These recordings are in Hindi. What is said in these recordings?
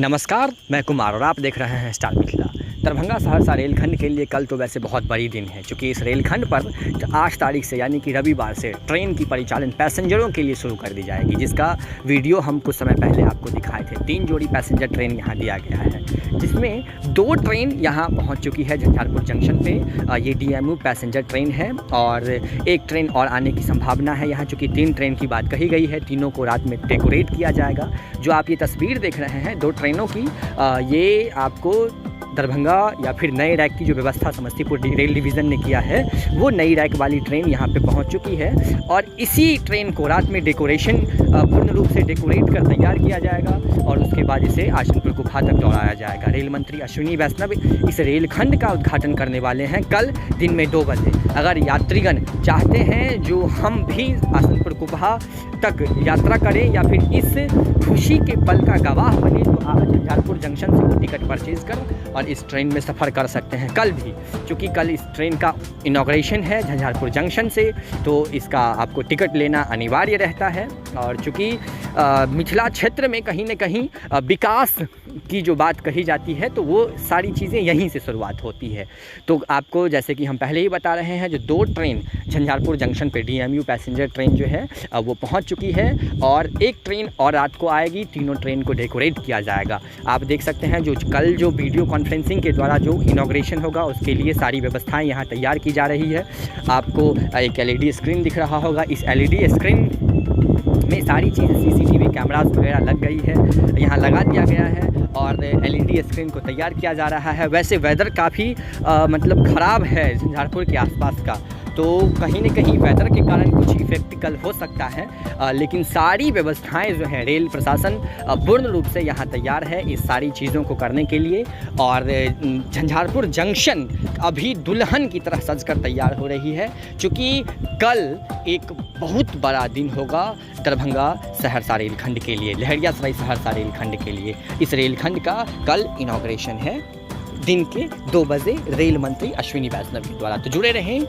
नमस्कार, मैं कुमार और आप देख रहे हैं स्टार मिथिला। दरभंगा सहरसा रेलखंड के लिए कल तो वैसे बहुत बड़ी दिन है, क्योंकि इस रेलखंड पर 8 तारीख से यानी कि रविवार से ट्रेन की परिचालन पैसेंजरों के लिए शुरू कर दी जाएगी, जिसका वीडियो हम कुछ समय पहले आपको दिखाए थे। 3 जोड़ी पैसेंजर ट्रेन यहाँ दिया गया है, जिसमें 2 ट्रेन यहाँ पहुँच चुकी है झंझारपुर जंक्शन पे। ये DMU पैसेंजर ट्रेन है और एक ट्रेन और आने की संभावना है यहाँ, चूँकि 3 ट्रेन की बात कही गई है। तीनों को रात में डेकोरेट किया जाएगा। जो आप ये तस्वीर देख रहे हैं 2 ट्रेनों की, ये आपको दरभंगा या फिर नए रैक की जो व्यवस्था समस्तीपुर रेल डिवीज़न ने किया है, वो नई रैक वाली ट्रेन यहाँ पे पहुँच चुकी है। और इसी ट्रेन को रात में डेकोरेशन पूर्ण रूप से डेकोरेट कर तैयार किया जाएगा और उसके बाद इसे आशनपुर गुफा तक दौड़ाया जाएगा। रेल मंत्री अश्विनी वैष्णव इस रेलखंड का उद्घाटन करने वाले हैं कल दिन में 2 बजे। अगर यात्रीगण चाहते हैं जो हम भी आशनपुर गुफा तक यात्रा करें या फिर इस खुशी के पल का गवाह बने, तो आप झंझारपुर जंक्शन से वो टिकट परचेज़ कर और इस ट्रेन में सफ़र कर सकते हैं कल भी, क्योंकि कल इस ट्रेन का इनॉग्रेशन है झंझारपुर जंक्शन से, तो इसका आपको टिकट लेना अनिवार्य रहता है। और चूँकि मिथिला क्षेत्र में कहीं न कहीं विकास की जो बात कही जाती है, तो वो सारी चीज़ें यहीं से शुरुआत होती है। तो आपको जैसे कि हम पहले ही बता रहे हैं, जो 2 ट्रेन झंझारपुर जंक्शन पे DMU पैसेंजर ट्रेन जो है वो पहुंच चुकी है और एक ट्रेन और रात को आएगी। तीनों ट्रेन को डेकोरेट किया जाएगा। आप देख सकते हैं जो कल जो वीडियो कॉन्फ्रेंसिंग के द्वारा जो इनॉग्रेशन होगा, उसके लिए सारी व्यवस्थाएँ यहाँ तैयार की जा रही है। आपको एक LED स्क्रीन दिख रहा होगा। इस LED स्क्रीन में सारी चीज़ें CCTV कैमरास वगैरह लग गई है, यहाँ लगा दिया गया है और LED स्क्रीन को तैयार किया जा रहा है। वैसे वेदर काफ़ी मतलब ख़राब है झंझारपुर के आसपास का, तो कहीं न कहीं वेदर के कारण कुछ इफेक्ट कल हो सकता है, लेकिन सारी व्यवस्थाएं जो हैं रेल प्रशासन पूर्ण रूप से यहाँ तैयार है इस सारी चीज़ों को करने के लिए। और झंझारपुर जंक्शन अभी दुल्हन की तरह सजकर तैयार हो रही है, क्योंकि कल एक बहुत बड़ा दिन होगा दरभंगा सहरसा रेलखंड के लिए, लहरियासराय सहरसा रेलखंड के लिए। इस रेलखंड का कल इनॉग्रेशन है दिन के 2 बजे रेल मंत्री अश्विनी वैष्णव के द्वारा। तो जुड़े रहें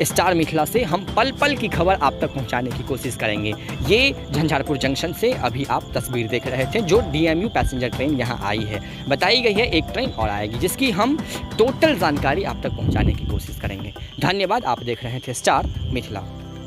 स्टार मिथिला से, हम पल पल की खबर आप तक पहुंचाने की कोशिश करेंगे। ये झंझारपुर जंक्शन से अभी आप तस्वीर देख रहे थे, जो DMU पैसेंजर ट्रेन यहां आई है। बताई गई है एक ट्रेन और आएगी, जिसकी हम टोटल जानकारी आप तक पहुंचाने की कोशिश करेंगे। धन्यवाद। आप देख रहे थे स्टार मिथिला।